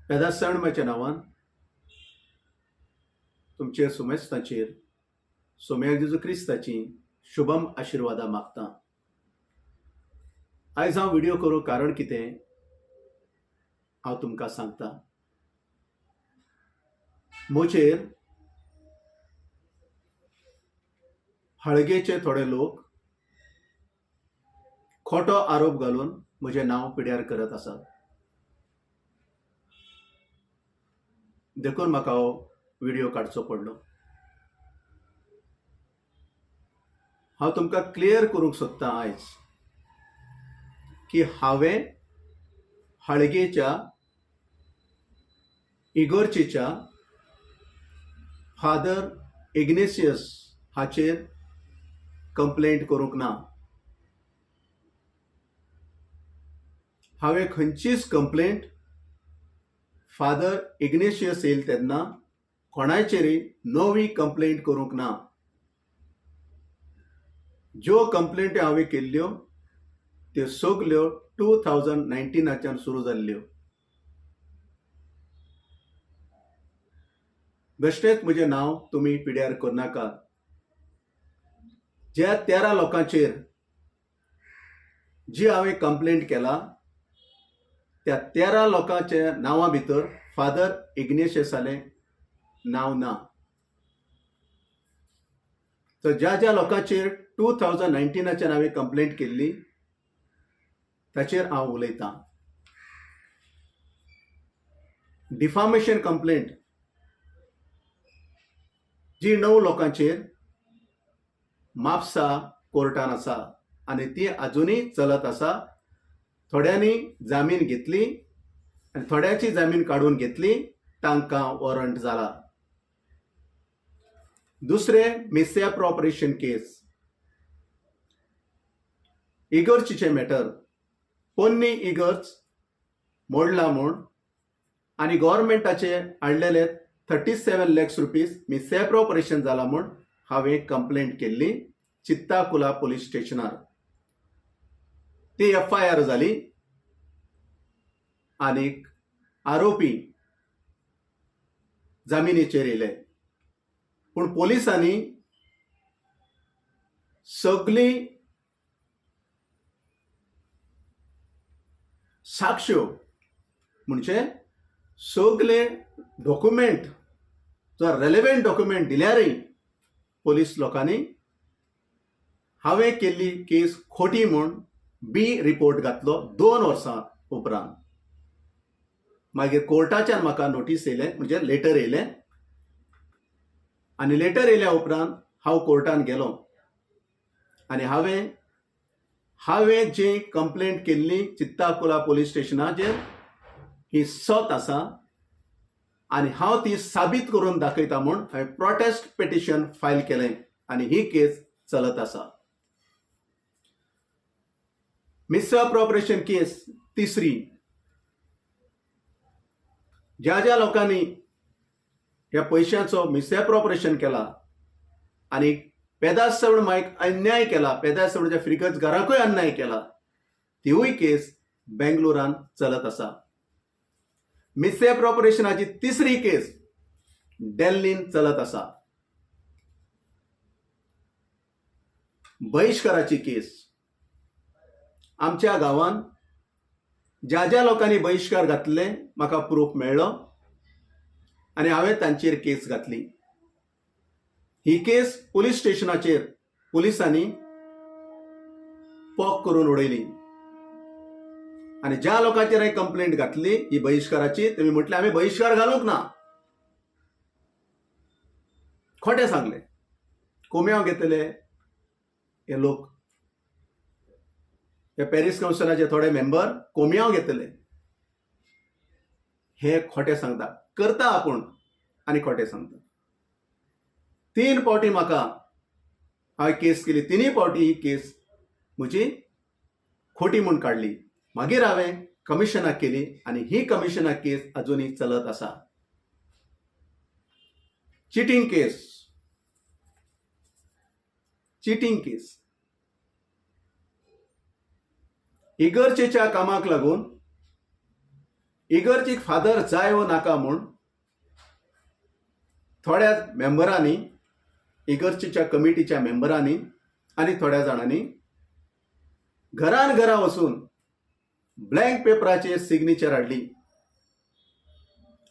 पेदासणमाच्या नांवान तुमचे सुमेस्तांचेर सोम्याक जेजू क्रिस्ताची शुभम आशिर्वादां मागतां. आयज हांव व्हिडिओ करूं कारण कितें हांव तुमकां सांगतां. म्हजेर हळगेचे थोडे लोक खोटो आरोप घालून म्हजें नांव पिड्यार करत आसात. देखून म्हाका हो व्हिडिओ काडचो पडलो. हांव तुमकां क्लियर करूंक सोदतां आयज की हांवें हळगेच्या इगोर्जेच्या फादर इग्नेशियस हाचेर कंप्लेंट करूंक ना. हांवें खंयचीच कंप्लेंट फादर इग्नेशियस येयले तेन्ना कोणाचेरय नवी कंप्लेंट करूंक ना. ज्यो कंप्लेंटी हांवें केल्ल्यो त्यो सगल्यो 2019 सुरू जाल्ल्यो. बेश्टेंच म्हजें नांव तुमी पिड्यार करनाकात. ज्या 13 लोकांचेर जी हांवें कंप्लेंट केला त्या 13 लोकांच्या नांवां भितर फादर इग्नेशियसालें नांव ना. तर ज्या लोकांचेर 2019 हांवें कंप्लेंट केल्ली ताचेर हांव उलयतां. डिफामेशन कंप्लेंट जी 9 लोकांचेर म्हापसा कोर्टान आसा आनी ती अजुनूय चलत आसा. थोड्यांनी जामीन घेतली आनी थोड्याची जामीन काडून घेतली, तांकां वॉरंट जाला. दुसरें मिसएप्रोप्रिएशन केस, इगर्जीचे मॅटर. पोन्नी इगर्ज मोडला म्हूण आनी गव्हर्मेंटाचे हाडलेले 37 lakhs रुपीज मिसएप्रोप्रिएशन जाला म्हूण हांवें कंप्लेंट केल्ली चित्ताकुला पुलीस स्टेशनार. ती FIR जाली आनीक आरोपी जामिनीचेर येयले. पूण पोलिसांनी सगळी साक्ष्यो म्हणजे सगळे डॉक्युमेंट जो रेलेवेंट डॉक्युमेंट दिल्यारय पोलीस लोकांनी हांवें केल्ली केस खोटी म्हूण बी रिपोर्ट घातलो 2 वर्सां उपरांत. मागीर कोर्टाच्यान म्हाका नोटीस येयलें म्हणजे लेटर येयलें आनी लेटर येयल्या उपरांत हांव कोर्टान गेलो आनी हांवें जी कंप्लेंट केल्ली चित्ताकुला पुलीस स्टेशनाचेर ही सत आसा आनी हांव ती साबीत करून दाखयता म्हूण हांवें प्रोटेस्ट पिटिशन फायल केलें आनी ही केस चलत आसा. मिसएप्रोप्रिएशन केस तिसरी. ज्या लोकांनी ह्या पयशांचो मिसएप्रोप्रिएशन केला आनी पेदासवण मायक अन्याय केला, पेदासवणच्या फिरगतगारांकूय अन्याय केला, तिवूय केस बेंगलोरान चलत आसा. मिसएप्रोप्रिएशनाची तिसरी केस दिल्लीन चलत आसा. बहिष्काराची केस. आमच्या गांवांत ज्या लोकांनी बहिष्कार घातले म्हाका प्रूफ मेळ्ळो आनी हांवें तांचेर केस घातली. ही केस पुलीस स्टेशनाचेर पुलिसांनी पॉक करून उडयली आनी ज्या लोकांचेर हांवें कंप्लेंट घातली ही बहिष्काराची तेमी म्हटलें आमी बहिष्कार घालूंक ना. खोटें सांगलें. कोम्याव घेतले हे लोक, हे पॅरीस कावन्सिलाचे थोडे मेंबर कोम्याव घेतले. हे खोटें सांगता, करता आपूण आनी खोटें सांगता. 3 फावटी म्हाका हांवें केस केली, 3 फावटी ही केस म्हजी खोटी म्हूण काडली. मागीर हांवें कमिशनाक केली आनी ही कमिशनाक केस अजुनूय चलत आसा. चिटींग केस. इगर्जेच्या कामाक लागून इगर्जीक फादर जाय व नाका म्हूण थोड्या मेंबरांनी, इगर्जीच्या कमिटीच्या मेंबरांनी आनी थोड्या जाणांनी घरान घरा वचून ब्लँक पेपराचेर सिग्नेचर हाडली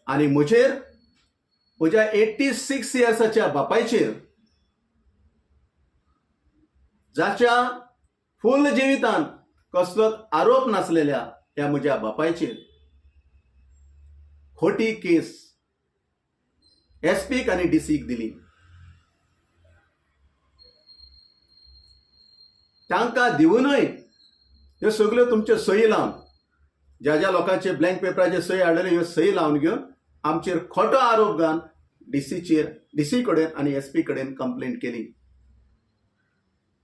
आनी म्हज्या 86 इयर्साच्या बापायचेर, जाच्या फुल जिवितांत कसलोच आरोप नासलेल्या ह्या म्हज्या बापायचेर खोटी केस एसपीक आनी डीसीक दिली. तांकां दिवनूय ह्यो सगल्यो तुमच्यो सही लावन, ज्या ज्या लोकांचे ब्लँक पेपराचेर सही हाडलेल्यो ह्यो सही लावन घेवन आमचेर खोटो आरोप घालून डीसी कडेन आनी एसपी कडेन कंप्लेंट केली.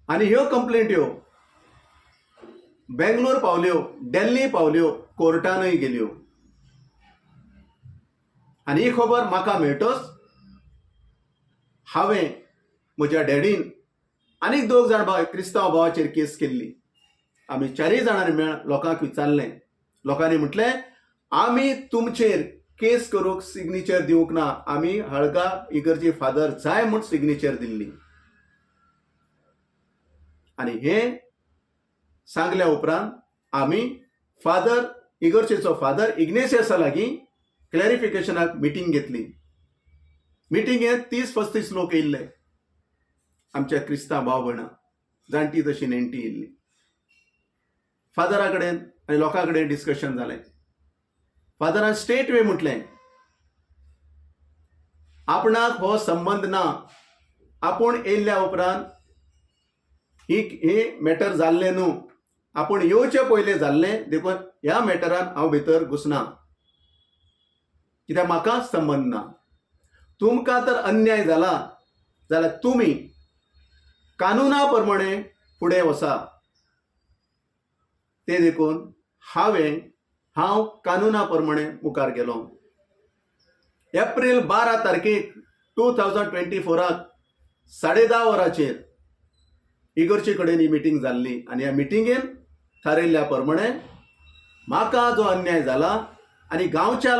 आनी ह्यो कंप्लेंट्यो बेंगलोर पावल्यो, दिल्ली पावल्यो, कोर्टानूय गेल्यो. आनी ही खबर म्हाका मेळटच हांवें म्हज्या डॅडीन आनीक 2 जाण क्रिस्तांव भावाचेर केस केल्ली. आमी 4 जाणांनी मेळून लोकांक विचारलें. लोकांनी म्हटलें, आमी तुमचेर केस करूंक सिग्नेचर दिवंक ना, आमी हळगा इगर्जी फादर जाय म्हूण सिग्नेचर दिल्ली. आनी हें सांगल्या उपरांत आमी इगर्जेचो फादर इग्नेशियसा लागीं क्लॅरिफिकेशनाक मिटींग घेतली. मिटींगेंत 30-35 लोक येयल्ले, आमच्या क्रिस्तांव भाव भयणां, जाणटी तशी नेणटी येयल्ली. फादरा कडेन आनी लोकां कडेन डिस्कशन जालें. फादरान स्ट्रेट वे म्हटलें, आपणाक हो संबंध ना. आपूण येयल्ल्या उपरांत ही मॅटर जाल्लें न्हू. आपूण येवचे पयलें जाल्लें, देखून ह्या मॅटरान हांव भितर घुसना, कित्याक म्हाका संबंध ना. तुमकां तर अन्याय जाला जाल्यार तुमी कानुना प्रमाणे फुडें वचा. ते देखून हांव कानुना प्रमाणे मुखार गेलो. एप्रिल 12 तारखेक 2024 10:30 वरांचेर इगर्जे कडेन ही मिटींग जाल्ली. आनी ह्या मिटींगेन थारायल्ल्या प्रमाणे म्हाका जो अन्याय जाला आनी गांवच्या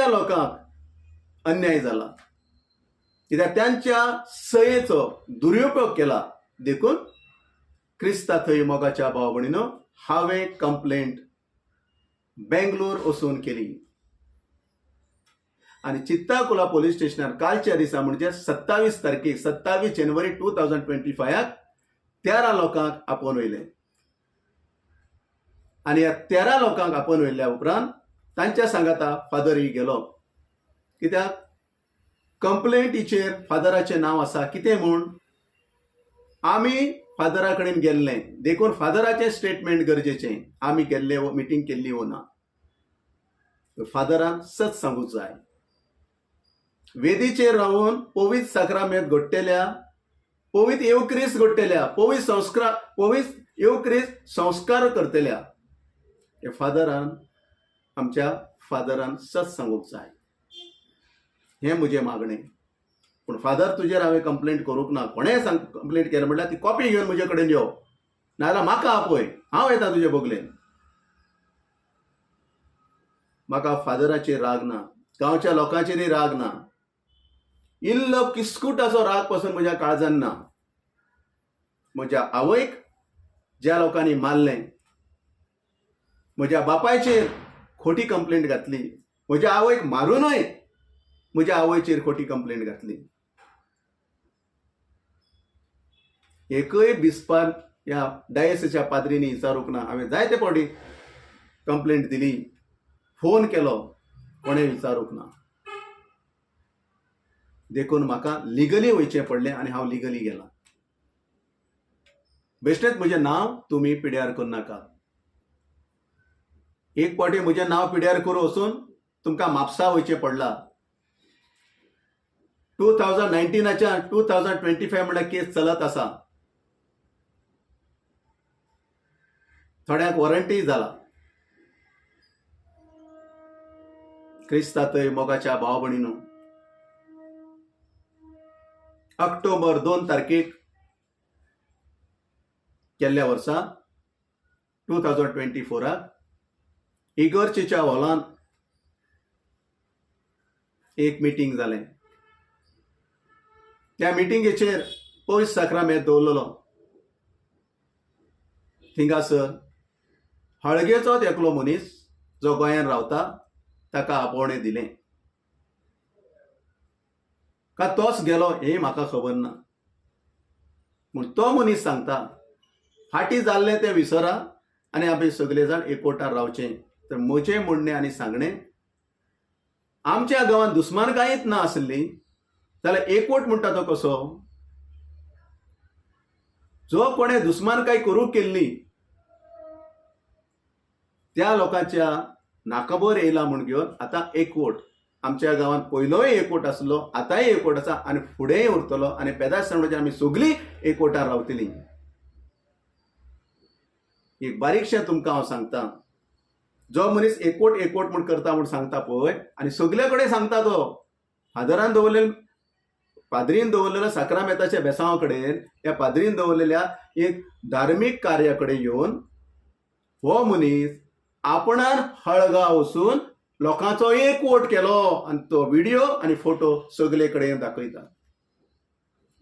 लोकांक अन्याय जाला, कित्याक त्यांच्या सयेचो दुरुपयोग केला. देखून क्रिस्ता थंय मोगाच्या भाव भयणीनो, हांवें कंप्लेंट बेंगलोर वचून केली. आनी चित्ताकुला पोलीस स्टेशनार कालच्या दिसा म्हणजे 27 तारखेक 27 जानेवारी 2025 13 लोकांक आपोवन वयले. आनी ह्या 13 लोकांक आपोवन वयल्या उपरांत तांच्या सांगाता फादरय गेलो. कित्याक कंप्लेंटीचेर फादराचें नांव आसा. कितें म्हूण आमी फादरा कडेन गेल्ले, देखून फादराचें स्टेटमेंट गरजेचें. आमी गेल्ले मिटींग केल्ली वो ना. फादरान सच सांगूंक जाय. वेदीचेर रावून पवित्र साक्रामेंत घडटल्या, पवित्र येवक्रिस्त घडटल्या, पवित्र येवक्रिस्त संस्कार करतल्या हे फादरान, आमच्या फादरान सच सांगूंक जाय. हें म्हजें मागणें. पूण फादर तुजेर हांवें कंप्लेंट करूंक ना. कोणेंय कंप्लेंट केलें म्हणल्यार ती कॉपी घेवन म्हजे कडेन यो, नाजाल्यार म्हाका आपय, हांव येता तुजे बगलेन. म्हाका फादराचेर राग ना, गांवच्या लोकांचेरय राग ना, इल्लो किस्कुटाचो राग पासून म्हज्या काळजान ना. म्हज्या आवयक ज्या लोकांनी मारलें, म्हज्या बापायचेर खोटी कंप्लेंट घातली, म्हज्या आवयक मारूनय म्हज्या आवयचेर खोटी कंप्लेंट घातली. एकय बिस्पान ह्या डायसिसच्या पाद्रींनी विचारूंक ना. हांवें जायते फावटी कंप्लेंट दिली, फोन केलो, कोणें विचारूंक ना. देखून म्हाका लिगली वयचें पडलें आनी हांव लिगली गेलां. बेश्टेच म्हजें नांव तुमी पिड्यार करूं नाका. एक फावटी म्हजें नांव पिड्यार करूं वचून तुमकां म्हापसा वयचें पडलां. 2019च्या 2025 म्हणल्यार केस चलत आसा. थोड्यांक वॉरंटी जाला. क्रिस्तांतय मोगाच्या भाव भयणीनो, ऑक्टोबर 2 तारखेक गेल्ल्या वर्सा 2024 इगर्जेच्या हॉलान एक मिटींग जालें. त्या मिटिंगेचेर पयस साक्रामेंत दवरलेलो. थिंगासर हळगेचोच एकलो मनीस जो गोंयांत रावता ताका आपोवणें दिलें. का तोच गेलो हें म्हाका खबर ना. पूण तो मनीस सांगता फाटीं जाल्लें तें विसरा आनी आमी सगळे जाण एकवटार रावचें. तर म्हजें म्हणणें आनी सांगणें, आमच्या गांवांत दुस्मानकायीच ना आसली जाल्यार एकवट म्हणटा तो कसो? जो कोणें दुस्मानकाय करूंक केल्ली त्या लोकांच्या नाकाबोर येयला म्हूण घेवन आतां एकवट. आमच्या गांवांत पयलोय एकवट आसलो, आतांय एकवट आसा आनी फुडेंय उरतलो आनी पेदास म्हणजे आमी सगळीं एकवटार रावतलीं. एक बारीकशें तुमकां हांव सांगतां. जो मनीस एकवट एकवट म्हूण करता म्हूण सांगता पळय आनी सगळे कडेन सांगता तो, फादरान दवरलेले पाद्रीन दवरलेल्या साक्रामेंताच्या बेसांवा कडेन त्या पाद्रीन दवरलेल्या एक धार्मीक कार्या कडेन येवन हो मनीस आपणान हळगांव वचून लोकांचो एकवट केलो आनी तो व्हिडिओ आनी फोटो सगळे कडेन दाखयता.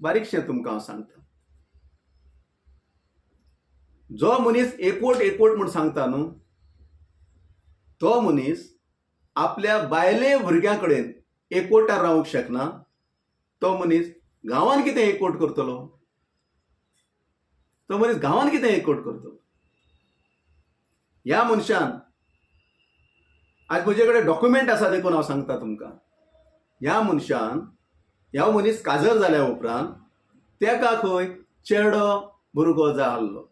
बारीकशें तुमकां हांव सांगता. जो मनीस एकवट एकवट म्हूण सांगता न्हू, तो मनीस आपल्या बायले भुरग्यां कडेन एकवटार रावूंक शकना. तो मनीस गांवांत कितें एकवट करतलो? तो मनीस गांवांत कितें एकवट करतलो? ह्या मनशान आज म्हजे कडेन डॉक्युमेंट आसा देखून हांव सांगता तुमकां. ह्या मनशान ह्या मनीस काजर जाल्या उपरांत तेका खंय चेडो भुरगो जाल्लो.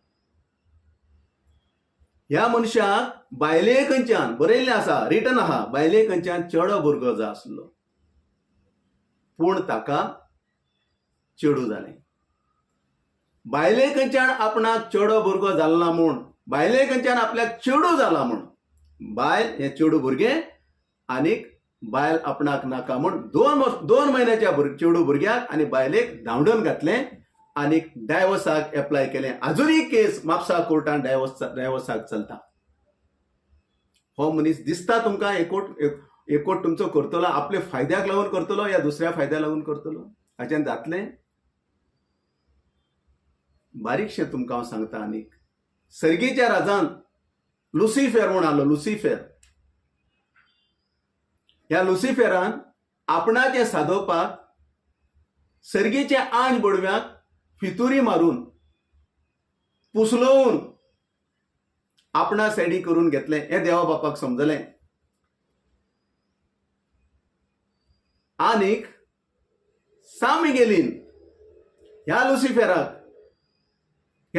ह्या मनशाक बायले खंयच्यान बरयल्लें आसा, रिटन आहा, बायले खंयच्यान चेडो भुरगो जाय आसलो. पूण ताका चेडूं जालें. बायले खंयच्यान आपणाक चेडो भुरगो जालना म्हूण, बायले खंयच्यान आपल्याक चेडूं जाला म्हूण, बायल हें चेडूं भुरगें आनीक बायल आपणाक नाका म्हूण दोन म्हयन्याच्या चेडूं भुरग्याक आनी बायलेक धांवडोवन घातलें आनीक डायवोर्साक एप्लाय केलें. आजुनूय केस म्हापसा कोर्टान डायवोर्साक चलता. हो मनीस दिसता तुमकां एकवट तुमचो करतलो आपल्या फायद्याक लागून करतलो या दुसऱ्या फायद्याक लागून करतलो? हाच्यान जातलें? बारीकशें तुमकां हांव सांगता. आनीक सर्गेच्या राजान लुसिफर म्हूण आसलो. लुसिफर, ह्या लुसिफरान आपणाचें सादोवपाक सर्गेच्या आंज बडव्याक फितुरी मारून पुसलोवन आपणा सेडी करून घेतलें. हें देवा बापाक समजलें. आनीक सामिगेलीन ह्या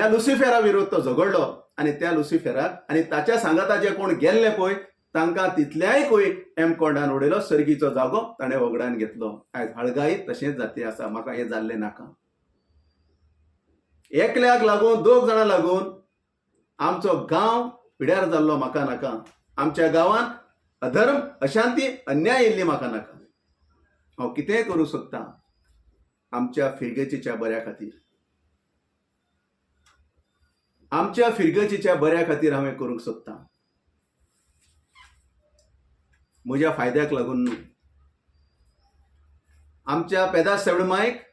लुसिफेरा विरोध तो झगडलो आनी त्या लुसिफेराक आनी ताच्या सांगाता जे कोण गेल्ले पळय तांकां तितल्याय खंय एमकोंडान उडयलो. सर्गीचो जागो ताणें वगडान घेतलो. आयज हळगायीत तशेंच जाती आसा. म्हाका हें जाल्लें नाका. एकल्याक लागून दोग जाणां लागून आमचो गांव पिड्यार जाल्लो म्हाका नाका. आमच्या गांवांत अधर्म, अशांती, अन्याय येयल्ली म्हाका नाका. हांव कितेंय करूं सोदतां आमच्या फिरगेचीच्या बऱ्या खातीर. आमच्या फिरगेचीच्या बऱ्या खातीर हांव हें करूंक सोदतां. म्हज्या फायद्याक लागून न्हू. आमच्या पेदास सेवडमायक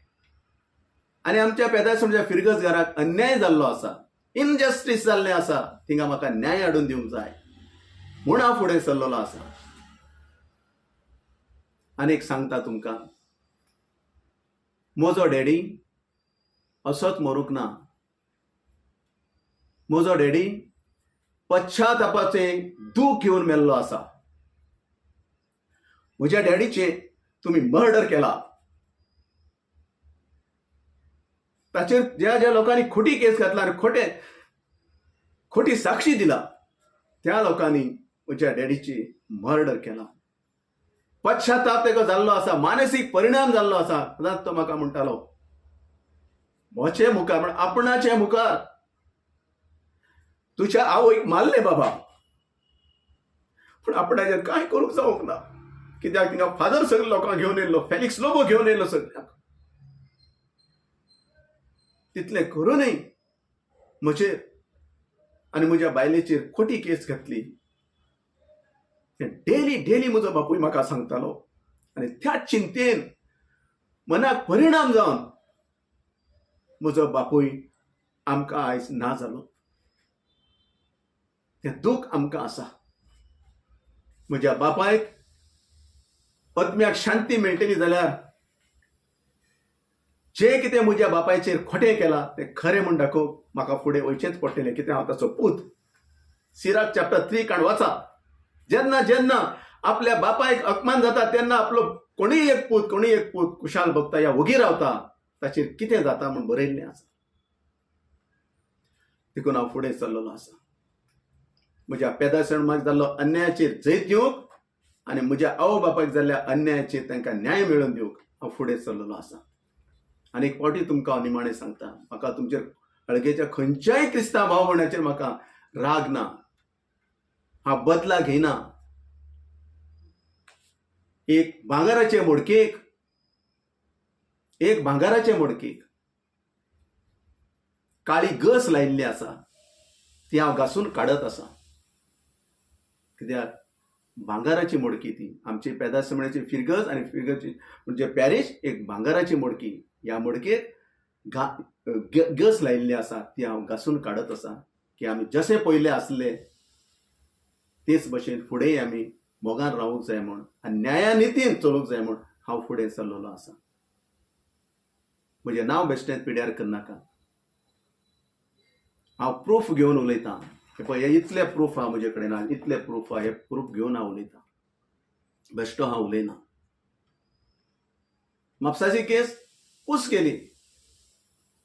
आनी आमच्या पेदास म्हणजे फिरगजगाराक अन्याय जाल्लो आसा, इनजस्टीस जाल्लें आसा. थिंगा म्हाका न्याय हाडून दिवंक जाय म्हूण हांव फुडें सरलेलो आसा. आनीक सांगता तुमकां, म्हजो डॅडी असोच मरूंक ना. म्हजो डॅडी पश्चातापाचें दूख घेवन मेल्लो आसा. म्हज्या डॅडीचें तुमी मर्डर केला. ताचेर ज्या ज्या लोकांनी खोटी केस घातला आनी खोटी साक्षी दिला त्या लोकांनी म्हज्या डॅडीची मर्डर केला. पश्चाताप तेका जाल्लो आसा, मानसीक परिणाम जाल्लो आसा. सदांच तो म्हाका म्हणटालो मोचे मुखार म्हण आपणाचे मुखार, तुज्या आवयक मारलें बाबा, पूण आपणाचेर कांय करूंक जावंक ना. कित्याक थिंगा फादर सगळे लोकांक घेवन येयल्लो, फेलिक्स लोबो घेवन येयल्लो सगळ्याक. तितलें करूनय म्हजेर आनी म्हज्या बायलेचेर खोटी केस घातली. ते डेली म्हजो बापूय म्हाका सांगतालो आनी त्या चिंतेन मनाक परिणाम जावन म्हजो बापूय आमकां आयज ना जालो. तें दूख आमकां आसा. म्हज्या बापायक आत्म्याक शांती मेळटली जाल्यार जे कितें म्हज्या बापायचेर खोटें केलां तें खरें म्हूण दाखोवप म्हाका फुडें वयचेंच पडटलें, कित्याक हांव ताचो पूत. सिराक चॅप्टर 3 काण वाचा. जेन्ना जेन्ना आपल्या बापायक अपमान जाता तेन्ना आपलो कोणीय एक पूत कुशाल भोगता या वगी रावता, ताचेर कितें जाता म्हूण बरयल्लें आसा. देखून हांव फुडें चल्लोलो आसा. म्हज्या पेदासण म्हाका जाल्लो अन्यायाचेर जैत दिवंक आनी म्हज्या आवय बापायक जाल्ल्या अन्यायाचेर तांकां न्याय मेळोवन दिवंक हांव फुडें चल्लोलो आसा. आनी एक फावटी तुमकां हांव निमाणें सांगता, म्हाका तुमचेर अळगेच्या खंयच्याय क्रिस्तांव भाव भयणाचेर म्हाका राग ना. हांव बदला घेयना. एक भांगाराचे मडकेक काळी गस लायिल्ली आसा, ती हांव घासून काडत आसा. कित्याक भांगाराची मडकी ती आमची पेदासमण्याची फिरगस आनी फिरगसची म्हणजे पॅरीश एक भांगाराची मडकी. ह्या मडकेक गस लायिल्ली आसा, ती हांव घासून काडत आसा की आमी जशे पयले आसले तेच भशेन फुडेंय आमी मोगान रावूंक जाय म्हूण आनी न्यायानितीन चलूंक जाय म्हूण हांव फुडें चल्लोलो आसा. म्हजें नांव बेश्टें पिड्यार करनाका. हांव प्रूफ घेवन उलयतां. पळय हे इतले प्रूफ आहा म्हजे कडेन, इतले प्रूफ आहा, हे प्रूफ घेवन हांव उलयतां. बेश्टो हांव उलयना. म्हापसाची केस पूस केली.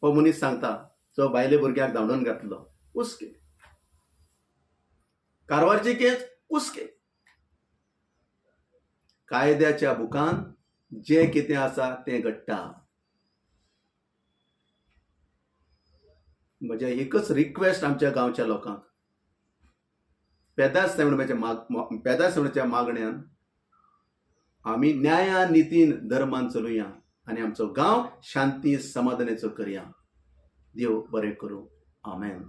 हो मनीस सांगता जो बायले भुरग्याक धांवडोवन घातलो, पूस केली. कारवारची केस पूस केली. कायद्याच्या बुकान जे कितें आसा तें घडटा. म्हजें एकच रिक्वेस्ट आमच्या गांवच्या लोकांक, पेदासवण्याच्या मागण्यान आमी न्यायानितीन धर्मान चलुया आनी आमचो गांव शांती समाधानाचो करया. देव बरें करूं. आमेन.